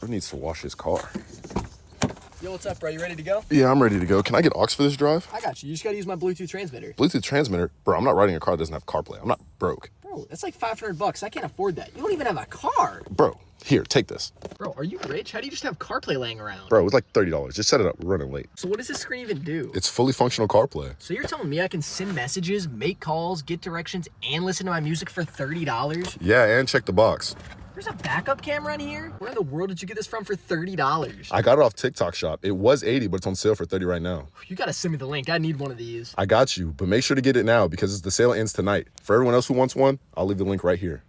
Bro needs to wash his car. Yo, what's up, bro? You ready to go? Yeah, I'm ready to go. Can I get aux for this drive? I got you. You just gotta use my Bluetooth transmitter. Bluetooth transmitter? Bro, I'm not riding a car that doesn't have CarPlay. I'm not broke. Bro, that's like $500. I can't afford that. You don't even have a car. Bro, here, take this. Bro, are you rich? How do you just have CarPlay laying around? Bro, it was like $30. Just set it up. We're running late. So what does this screen even do? It's fully functional CarPlay. So you're telling me I can send messages, make calls, get directions, and listen to my music for $30? Yeah, and check the box. There's a backup camera in here? Where in the world did you get this from for $30? I got it off TikTok shop. It was 80, but it's on sale for 30 right now. You gotta send me the link. I need one of these. I got you, but make sure to get it now because the sale ends tonight. For everyone else who wants one, I'll leave the link right here.